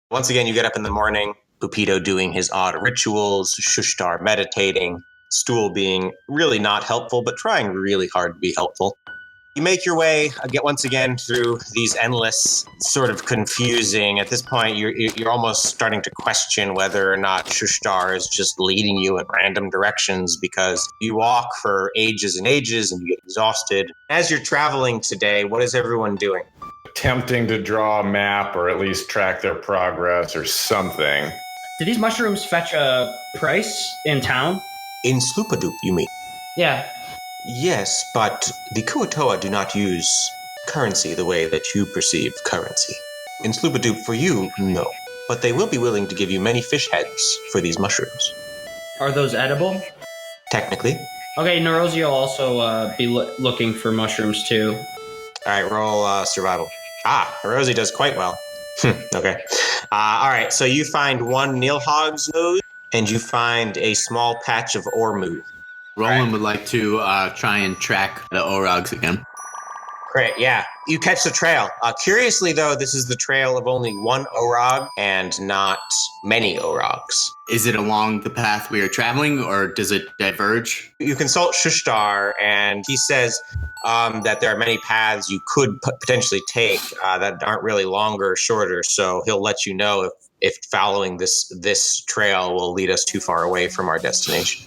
Once again, you get up in the morning, Pupito doing his odd rituals, Shushtar meditating, Stool being really not helpful, but trying really hard to be helpful. You make your way once again through these endless, sort of confusing. At this point, you're almost starting to question whether or not Shushtar is just leading you in random directions because you walk for ages and ages and you get exhausted. As you're traveling today, what is everyone doing? Attempting to draw a map or at least track their progress or something. Do these mushrooms fetch a price in town? In Sloopadoop, you mean? Yeah. Yes, but the Kuatoa do not use currency the way that you perceive currency. In Sloopadoop, for you, no. But they will be willing to give you many fish heads for these mushrooms. Are those edible? Technically. Okay, Neurosi will also be looking for mushrooms too. All right, roll survival. Neurosi does quite well. Okay. All right, so you find one Nilhog's nose, and you find a small patch of Ormu. Roland would like to try and track the Orogs again. Great, yeah. You catch the trail. Curiously, though, this is the trail of only one Orog and not many Orogs. Is it along the path we are traveling, or does it diverge? You consult Shushtar, and he says that there are many paths you could potentially take that aren't really longer or shorter, so he'll let you know if following this trail will lead us too far away from our destination.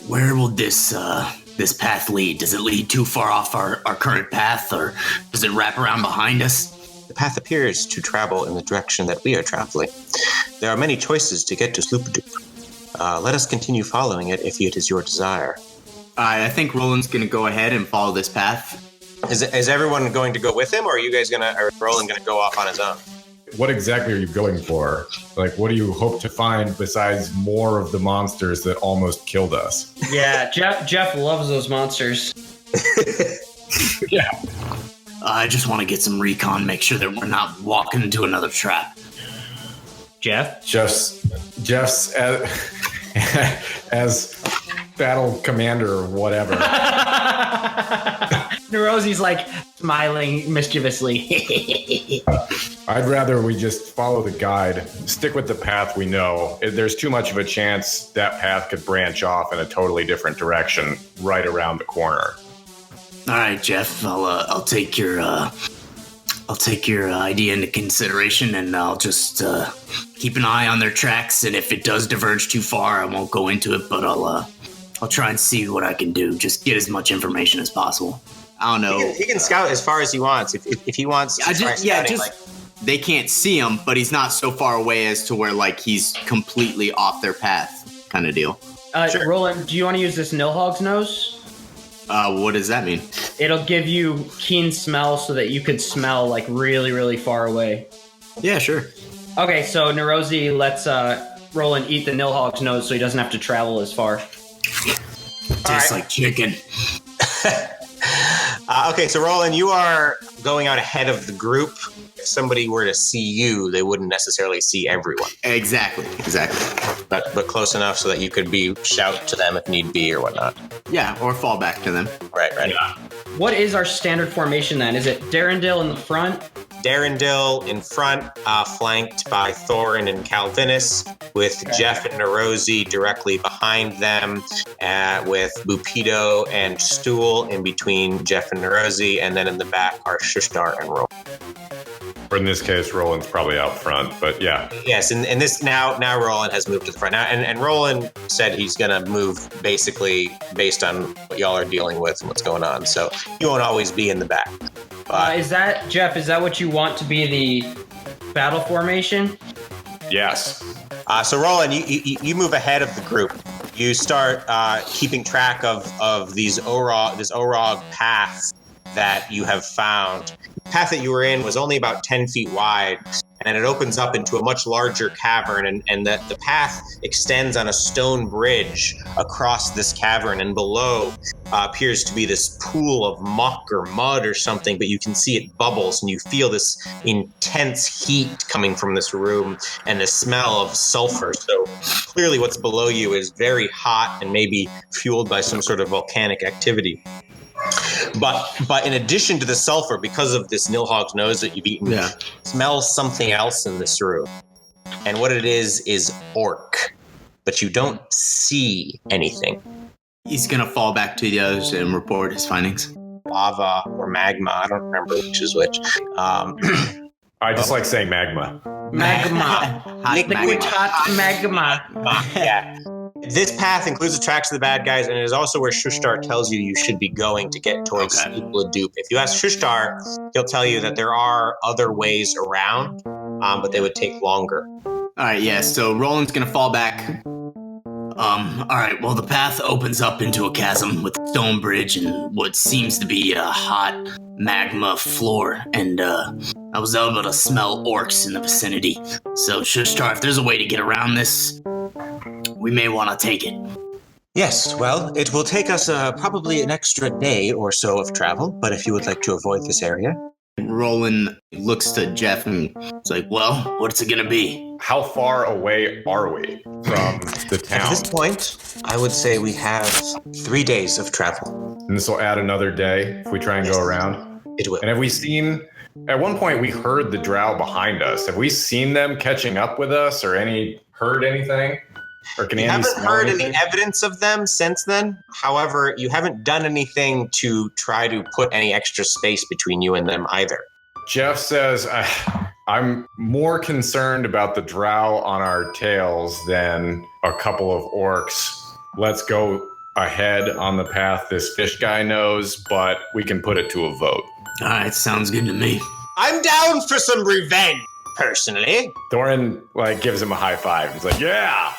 Where will this path lead? Does it lead too far off our current path, or does it wrap around behind us? The path appears to travel in the direction that we are traveling. There are many choices to get to Sloopadoop. Let us continue following it if it is your desire. I think Roland's going to go ahead and follow this path. Is everyone going to go with him, or are you guys or Roland going to go off on his own? What exactly are you going for? Like, what do you hope to find besides more of the monsters that almost killed us? Yeah, Jeff loves those monsters. Yeah. I just want to get some recon, make sure that we're not walking into another trap. Jeff? Jeff's as battle commander or whatever. Neurosi's like smiling mischievously. I'd rather we just follow the guide, stick with the path we know. There's too much of a chance that path could branch off in a totally different direction right around the corner. All right, Jeff, I'll take your idea into consideration, and I'll just keep an eye on their tracks. And if it does diverge too far, I won't go into it, but I'll try and see what I can do. Just get as much information as possible. I don't know. He can scout as far as he wants. If he wants to try scouting, they can't see him, but he's not so far away as to where like he's completely off their path, kind of deal. Sure. Roland, do you want to use this Nilhog's nose? What does that mean? It'll give you keen smell so that you could smell like really, really far away. Yeah, sure. Okay, so Neurosi lets Roland eat the Nilhog's nose so he doesn't have to travel as far. Tastes like chicken. Okay, so Roland, you are going out ahead of the group. If somebody were to see you, they wouldn't necessarily see everyone. Exactly. But close enough so that you could shout to them if need be or whatnot. Yeah, or fall back to them. Right. Yeah. What is our standard formation then? Is it Darendil in the front? Darendil in front, flanked by Thorin and Calvinus, with Jeff and Neurosi directly behind them, with Bupito and Stool in between Jeff and Neurosi, and then in the back are Shushtar and Roland. Or in this case, Roland's probably out front, but yeah. Yes, and this now Roland has moved to the front. Now, and Roland said he's going to move basically based on what y'all are dealing with and what's going on. So you won't always be in the back. Is that, Jeff, is that what you want to be the battle formation? Yes. So Roland, you move ahead of the group. You start keeping track of this Orog path that you have found. The path that you were in was only about 10 feet wide, and it opens up into a much larger cavern, and the path extends on a stone bridge across this cavern, and below appears to be this pool of muck or mud or something, but you can see it bubbles, and you feel this intense heat coming from this room and the smell of sulfur. So clearly what's below you is very hot and maybe fueled by some sort of volcanic activity. But in addition to the sulfur, because of this Nilhog's nose that you've eaten, smells something else in this room. And what it is orc. But you don't see anything. He's gonna fall back to the others and report his findings. Lava or magma, I don't remember which is which. I just like saying magma. Magma. Hot Liquid magma. hot magma. Yeah. This path includes the tracks of the bad guys, and it is also where Shushtar tells you should be going to get towards Steeple Dupe. If you ask Shushtar, he'll tell you that there are other ways around, but they would take longer. All right, yeah. So Roland's gonna fall back. All right. Well, the path opens up into a chasm with a stone bridge and what seems to be a hot magma floor. And I was able to smell orcs in the vicinity. So, Shushtar, if there's a way to get around this, we may want to take it. Yes, well, it will take us probably an extra day or so of travel, but if you would like to avoid this area. Roland looks to Jeff and it's like, well, what's it gonna be? How far away are we from the At town? this point, I would say we have 3 days of travel. And this will add another day if we try and go around. It will. And have we seen, at one point we heard the drow behind us. Have we seen them catching up with us or heard anything? Or can You Andy haven't smell heard anything? any evidence of them since then. However, you haven't done anything to try to put any extra space between you and them either. Jeff says, I'm more concerned about the drow on our tails than a couple of orcs. Let's go ahead on the path this fish guy knows, but we can put it to a vote. All right, sounds good to me. I'm down for some revenge, personally. Thorin gives him a high five. He's like, yeah.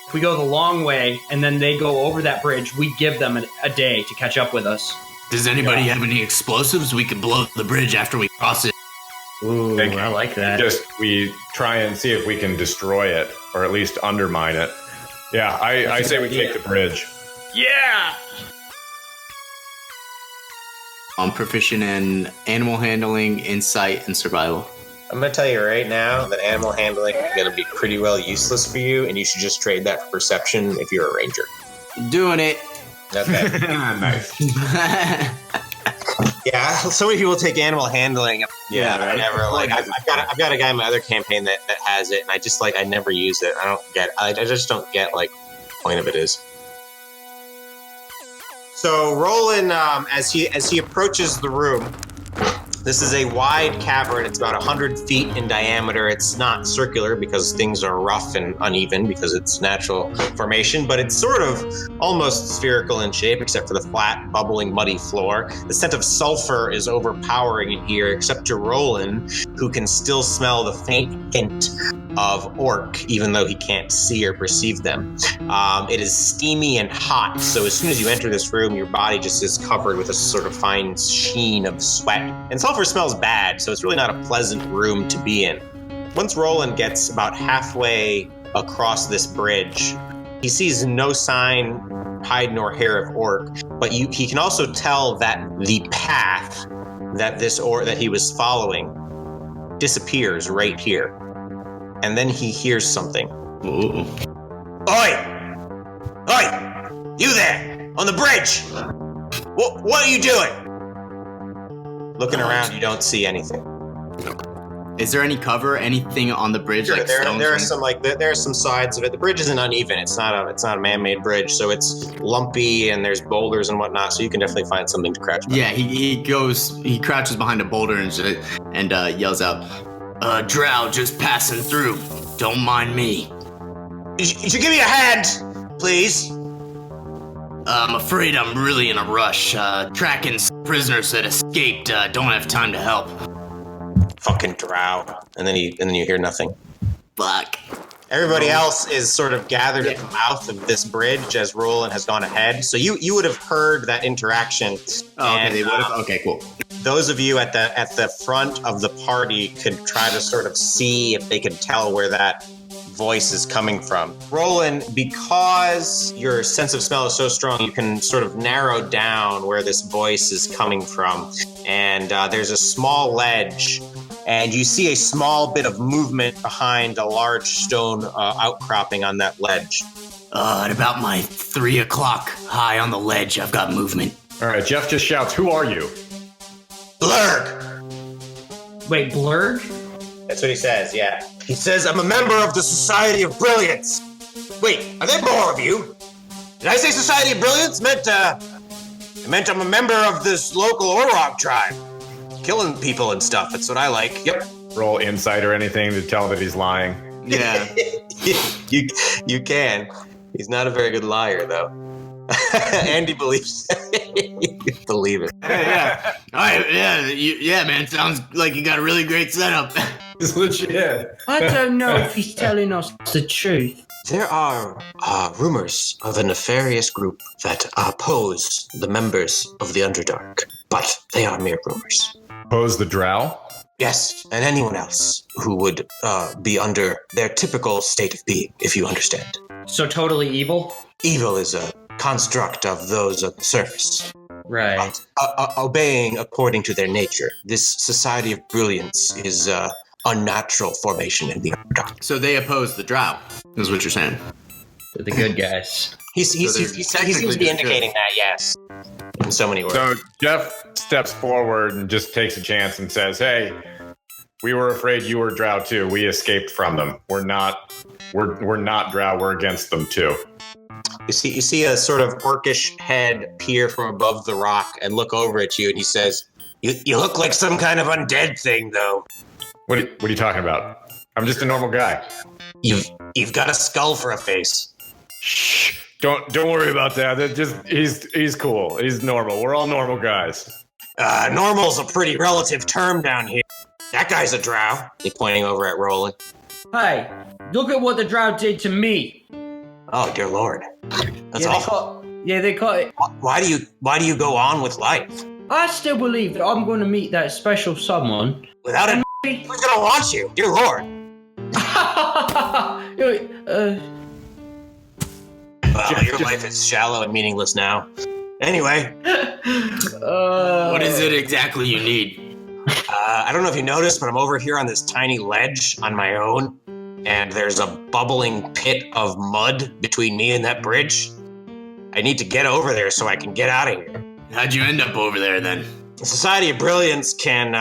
If we go the long way and then they go over that bridge, we give them a day to catch up with us. Does anybody have any explosives? We could blow the bridge after we cross it. Ooh, I like that. We try and see if we can destroy it or at least undermine it. Yeah, I say we take the bridge. Yeah! I'm proficient in animal handling, insight, and survival. I'm going to tell you right now that animal handling is going to be pretty well useless for you, and you should just trade that for perception if you're a ranger. Doing it. Okay. Nice. Yeah, so many people take animal handling. Yeah, right. I've got a guy in my other campaign that has it, and I never use it. I just don't get the point of it is. So Roland, as he approaches the room, this is a wide cavern. It's about 100 feet in diameter. It's not circular because things are rough and uneven because it's natural formation, but it's sort of almost spherical in shape except for the flat, bubbling, muddy floor. The scent of sulfur is overpowering in here except to Roland, who can still smell the faint hint of orc, even though he can't see or perceive them. It is steamy and hot, so as soon as you enter this room, your body just is covered with a sort of fine sheen of sweat. And sulfur smells bad, so it's really not a pleasant room to be in. Once Roland gets about halfway across this bridge, he sees no sign, hide nor hair of orc, but he can also tell that the path that he was following disappears right here. And then he hears something. Ooh. Oi! Oi! You there! On the bridge! What are you doing? Looking around, you don't see anything. Is there any cover, anything on the bridge? Sure, like there stones are or some there are some sides of it. The bridge isn't uneven. It's not a man-made bridge, so it's lumpy and there's boulders and whatnot. So you can definitely find something to crouch behind. Yeah, he crouches behind a boulder and yells out, "Drow just passing through. Don't mind me." You should give me a hand, please. I'm afraid I'm really in a rush. Tracking prisoners that escaped. Don't have time to help. Fucking drow. And then you hear nothing. Fuck. Everybody else is sort of gathered at the mouth of this bridge as Roland has gone ahead. So you would have heard that interaction. Oh, okay, they would have. Okay, cool. Those of you at the front of the party could try to sort of see if they could tell where that voice is coming from. Roland, because your sense of smell is so strong, you can sort of narrow down where this voice is coming from. And there's a small ledge, and you see a small bit of movement behind a large stone outcropping on that ledge. At about my 3 o'clock high on the ledge, I've got movement. All right, Jeff just shouts, "Who are you?" Blurg! Wait, Blurg? That's what he says, yeah. He says, I'm a member of the Society of Brilliance. Wait, are there more of you? Did I say Society of Brilliance? It meant I'm a member of this local Orog tribe. Killing people and stuff, that's what I like. Yep. Roll insight or anything to tell that he's lying. Yeah. you can. He's not a very good liar, though. Andy believes. Believe it. Yeah. All right. Yeah, man. Sounds like you got a really great setup. It's legit. I don't know if he's telling us the truth. There are rumors of a nefarious group that oppose the members of the Underdark, but they are mere rumors. Pose the drow? Yes, and anyone else who would be under their typical state of being, if you understand. So totally evil? Evil is a construct of those on the surface. Right. Obeying according to their nature. This Society of Brilliance is a unnatural formation in the Underdark. So they oppose the drow, is what you're saying. They're the good guys. He they're seems to technically be good. indicating that, yes. In so many words. So Jeff steps forward and just takes a chance and says, hey, we were afraid you were drow too. We escaped from them. We're not drow. We're against them too. You see a sort of orcish head peer from above the rock and look over at you, and he says, You look like some kind of undead thing, though. What are you talking about? I'm just a normal guy. You've got a skull for a face. Shh. Don't worry about that. That just he's cool. He's normal. We're all normal guys. Normal's a pretty relative term down here. That guy's a drow. He's pointing over at Roland. Hey, look at what the drow did to me. Oh, dear Lord. That's awful. They caught it. Why do you go on with life? I still believe that I'm going to meet that special someone. Without a who's gonna want you? Dear Lord. Well, your life is shallow and meaningless now. Anyway. What is it exactly you need? I don't know if you noticed, but I'm over here on this tiny ledge on my own, and there's a bubbling pit of mud between me and that bridge. I need to get over there so I can get out of here. How'd you end up over there then? The Society of Brilliance can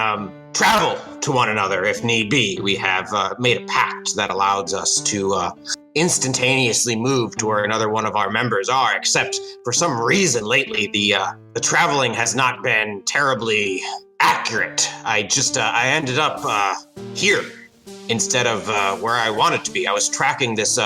travel to one another if need be. We have made a pact that allows us to instantaneously move to where another one of our members are, except for some reason lately the traveling has not been terribly accurate. I ended up here instead of where I wanted to be. I was tracking this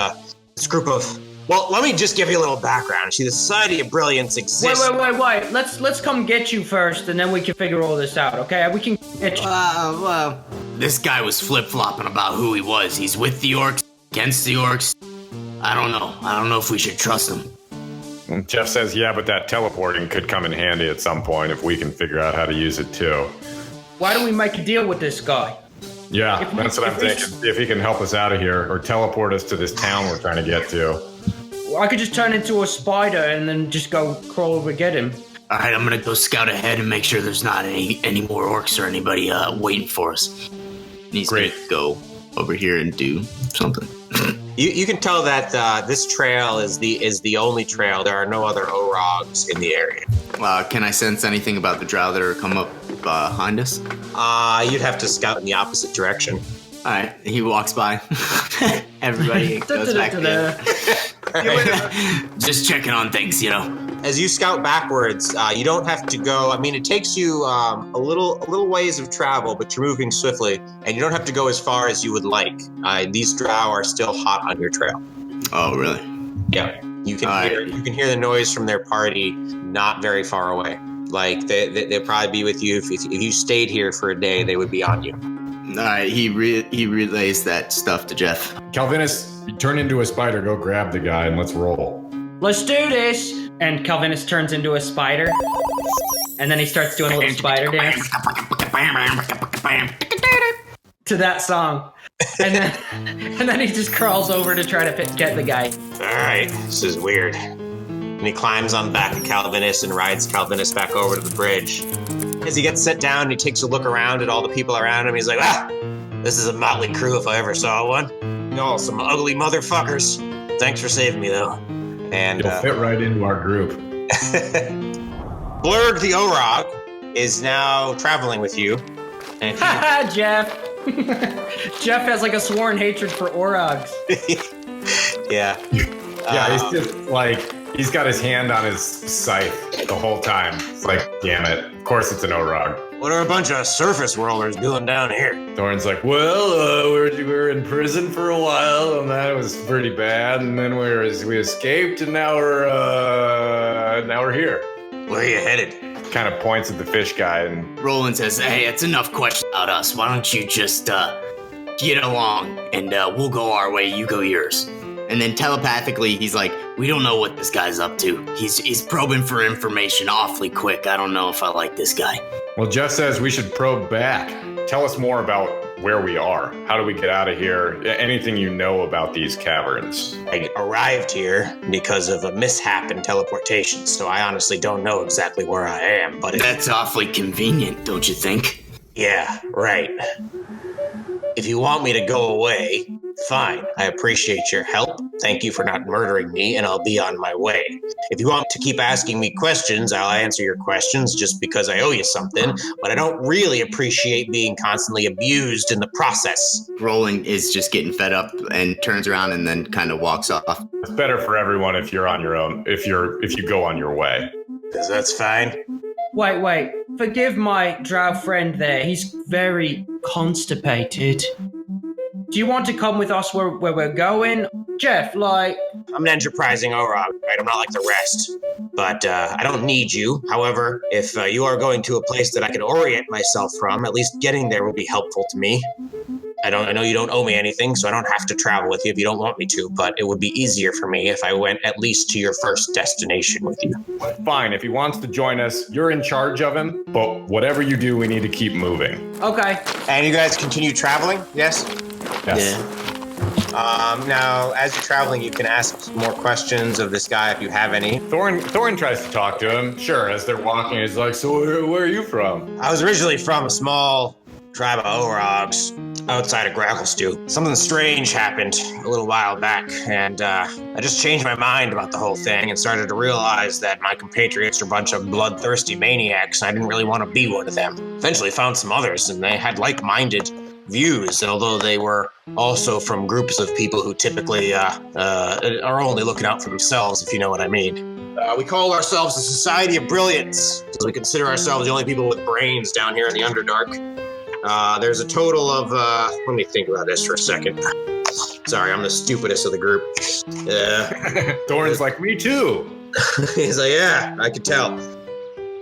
group of... Well, let me just give you a little background. See, the Society of Brilliance exists... Wait. Let's come get you first, and then we can figure all this out, okay? We can get you... Well, this guy was flip-flopping about who he was. He's with the orcs, against the orcs. I don't know. I don't know if we should trust him. And Jeff says, yeah, but that teleporting could come in handy at some point if we can figure out how to use it too. Why don't we make a deal with this guy? Yeah, that's what I'm thinking. See if he can help us out of here or teleport us to this town we're trying to get to. I could just turn into a spider and then just go crawl over and get him. All right, I'm gonna go scout ahead and make sure there's not any more orcs or anybody waiting for us. He's Great. gonna go over here and do something. You can tell that this trail is the only trail. There are no other Orogs in the area. Can I sense anything about the drow that are come up behind us? You'd have to scout in the opposite direction. All right, he walks by. Everybody goes back there. Just checking on things, you know. As you scout backwards, you don't have to go. I mean, it takes you a little ways of travel, but you're moving swiftly, and you don't have to go as far as you would like. These drow are still hot on your trail. Oh, really? Yeah, you can hear the noise from their party not very far away. Like they'll probably be with you if you stayed here for a day. They would be on you. All right, he relays that stuff to Jeff. Calvinus, you turn into a spider. Go grab the guy and let's roll. Let's do this! And Calvinus turns into a spider. And then he starts doing a little spider dance. To that song. And then he just crawls over to try to get the guy. Alright, this is weird. And he climbs on the back of Calvinus and rides Calvinus back over to the bridge. As he gets set down, he takes a look around at all the people around him. He's like, this is a motley crew if I ever saw one. Y'all some ugly motherfuckers. Thanks for saving me, though. And you'll fit right into our group. Blurg the Orog is now traveling with you. And Haha, Jeff! Jeff has like a sworn hatred for Orogs. Yeah. Yeah, he's just like, he's got his hand on his scythe the whole time. It's like, damn it. Of course it's an Orog. What are a bunch of surface worlders doing down here? Thorn's like, well, we were in prison for a while, and that was pretty bad. And then we escaped, and now we're here. Where are you headed? Kind of points at the fish guy, and Roland says, hey, it's enough questions about us. Why don't you just get along, and we'll go our way, you go yours. And then telepathically, he's like, we don't know what this guy's up to. He's probing for information awfully quick. I don't know if I like this guy. well, Jeff says we should probe back. Tell us more about where we are. How do we get out of here? Anything you know about these caverns. I arrived here because of a mishap in teleportation, so I honestly don't know exactly where I am, but That's awfully convenient, don't you think? yeah, right. If you want me to go away, fine. I appreciate your help. Thank you for not murdering me, and I'll be on my way. If you want to keep asking me questions, I'll answer your questions just because I owe you something, but I don't really appreciate being constantly abused in the process. Roland is just getting fed up and turns around and then kind of walks off. It's better for everyone if you're on your own, if you go on your way. Because that's fine. Wait. Forgive my drow friend there. He's very constipated. Do you want to come with us where we're going? Jeff, like... I'm an enterprising Orog, right? I'm not like the rest. But I don't need you. However, if you are going to a place that I can orient myself from, at least getting there will be helpful to me. I know you don't owe me anything, so I don't have to travel with you if you don't want me to, but it would be easier for me if I went at least to your first destination with you. Fine, if he wants to join us, you're in charge of him, but whatever you do, we need to keep moving. Okay. And you guys continue traveling? Yes? Yes. Now, as you're traveling, you can ask more questions of this guy if you have any. Thorn tries to talk to him. Sure, as they're walking, he's like, so where are you from? I was originally from a small tribe of Orogs outside of Gracklestew. Something strange happened a little while back, and I just changed my mind about the whole thing and started to realize that my compatriots are a bunch of bloodthirsty maniacs, and I didn't really want to be one of them. Eventually found some others, and they had like-minded views, although they were also from groups of people who typically are only looking out for themselves, if you know what I mean. We call ourselves the Society of Brilliance, because we consider ourselves the only people with brains down here in the Underdark. There's a total of, let me think about this for a second. Sorry, I'm the stupidest of the group. Thorn's like, me too. He's like, yeah, I could tell.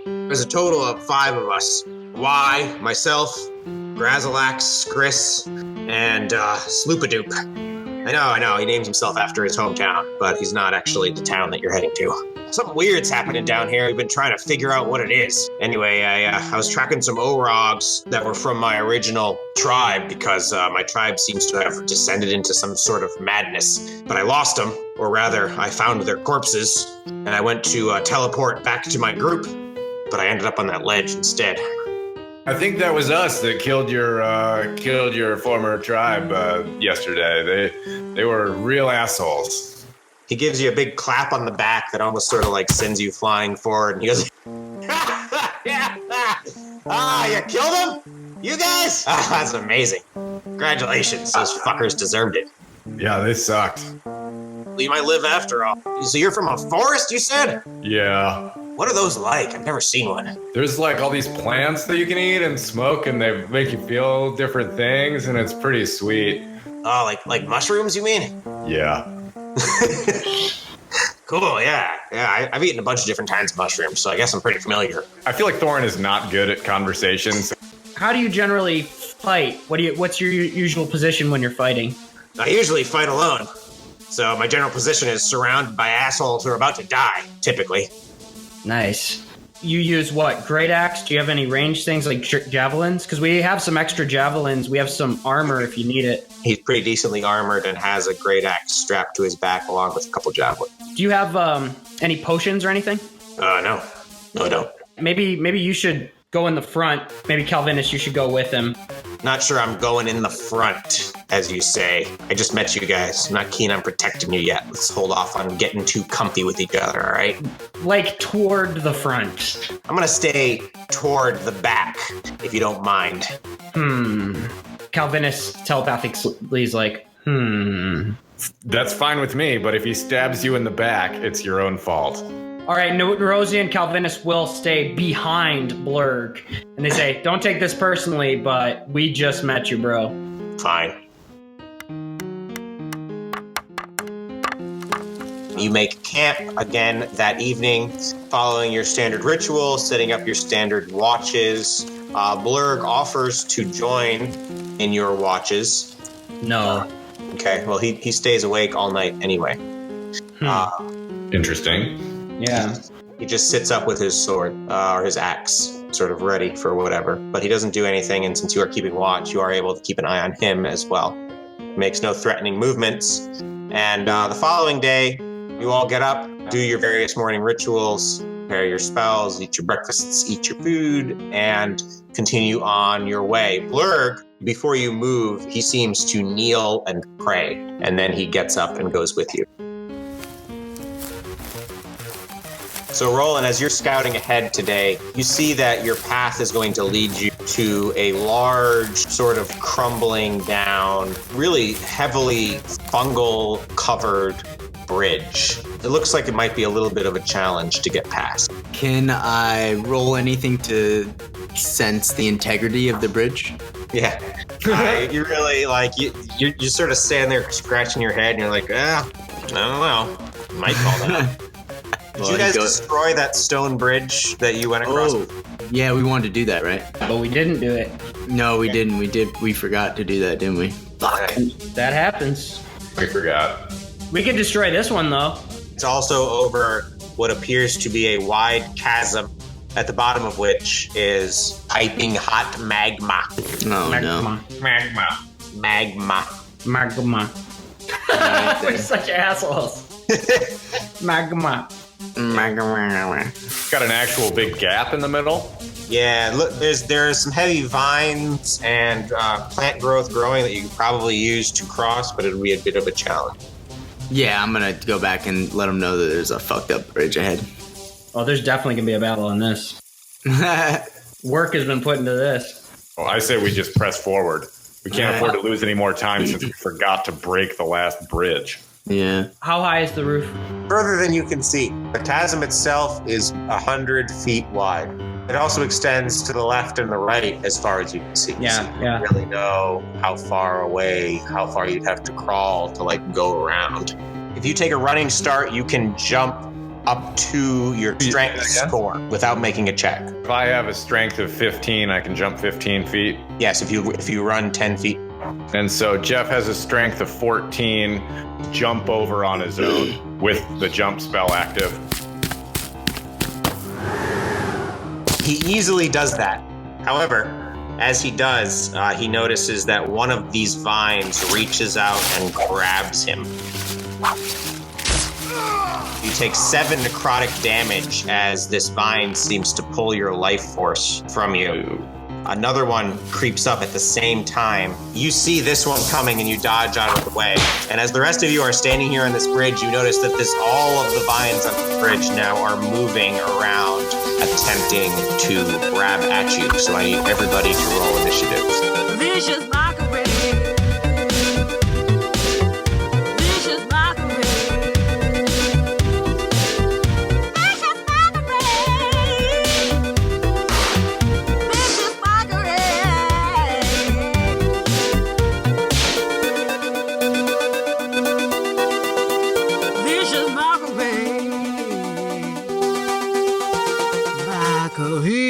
There's a total of 5 of us. Y, myself, Grazalax, Skris, and Sloopadoop. I know, he names himself after his hometown, but he's not actually the town that you're heading to. Something weird's happening down here. We've been trying to figure out what it is. Anyway, I was tracking some Orogs that were from my original tribe because my tribe seems to have descended into some sort of madness. But I lost them, or rather, I found their corpses, and I went to teleport back to my group, but I ended up on that ledge instead. I think that was us that killed your former tribe yesterday. They were real assholes. He gives you a big clap on the back that almost sort of like sends you flying forward, and he goes, yeah. You killed him? You guys? That's amazing. Congratulations. Those fuckers deserved it. Yeah, they sucked. You might live after all. So you're from a forest, you said? Yeah. What are those like? I've never seen one. There's like all these plants that you can eat and smoke, and they make you feel different things, and it's pretty sweet. Oh, like mushrooms, you mean? Yeah. Cool, yeah. I've eaten a bunch of different kinds of mushrooms, so I guess I'm pretty familiar. I feel like Thorn is not good at conversations. How do you generally fight? What's your usual position when you're fighting? I usually fight alone. So my general position is surrounded by assholes who are about to die, typically. Nice. You use what? Great axe? Do you have any range things like javelins? Because we have some extra javelins. We have some armor if you need it. He's pretty decently armored and has a great axe strapped to his back along with a couple javelins. Do you have any potions or anything? No, I don't. Maybe you should go in the front. Maybe Calvinus, you should go with him. Not sure I'm going in the front, as you say. I just met you guys. I'm not keen on protecting you yet. Let's hold off on getting too comfy with each other, all right? Like toward the front. I'm gonna stay toward the back, if you don't mind. Calvinus telepathically is like, That's fine with me, but if he stabs you in the back, it's your own fault. All right, Rosie and Calvinus will stay behind Blurg. And they say, don't take this personally, but we just met you, bro. Fine. You make camp again that evening, following your standard ritual, setting up your standard watches. Blurg offers to join in your watches. No. Okay, well, he stays awake all night anyway. Interesting. Yeah. He just sits up with his sword, or his axe, sort of ready for whatever. But he doesn't do anything, and since you are keeping watch, you are able to keep an eye on him as well. Makes no threatening movements. And the following day, you all get up, do your various morning rituals, prepare your spells, eat your breakfasts, eat your food, and continue on your way. Blurg, before you move, he seems to kneel and pray, and then he gets up and goes with you. So Roland, as you're scouting ahead today, you see that your path is going to lead you to a large, sort of crumbling down, really heavily fungal-covered bridge. It looks like it might be a little bit of a challenge to get past. Can I roll anything to sense the integrity of the bridge? Yeah. You really, you sort of stand there scratching your head, and you're like, I don't know. Might call that. Did you guys destroy that stone bridge that you went across? Oh, yeah, we wanted to do that, right? But we didn't do it. No, we didn't. We forgot to do that, didn't we? Fuck. That happens. We forgot. We could destroy this one, though. It's also over what appears to be a wide chasm, at the bottom of which is piping hot magma. Oh, no. Magma. We're such assholes. Magma. It's got an actual big gap in the middle. Yeah, look, there's some heavy vines and plant growth growing that you could probably use to cross, but it would be a bit of a challenge. Yeah, I'm going to go back and let them know that there's a fucked up bridge ahead. Oh, there's definitely going to be a battle on this. Work has been put into this. Well, I say we just press forward. We can't afford to lose any more time since we forgot to break the last bridge. Yeah. How high is the roof? Further than you can see. The chasm itself is 100 feet wide. It also extends to the left and the right as far as you can see. Yeah, so you don't really know how far you'd have to crawl to go around. If you take a running start, you can jump up to your strength score without making a check. If I have a strength of 15, I can jump 15 feet. Yes, if you run 10 feet. And so Jeff has a strength of 14, jump over on his own with the jump spell active. He easily does that. However, as he does, he notices that one of these vines reaches out and grabs him. You take 7 necrotic damage as this vine seems to pull your life force from you. Another one creeps up at the same time. You see this one coming and you dodge out of the way. And as the rest of you are standing here on this bridge, you notice that all of the vines on the bridge now are moving around, attempting to grab at you. So I need everybody to roll initiatives. Vicious mockery. Vicious mockery. Vicious mockery. Vicious mockery. Vicious mockery. Mockery.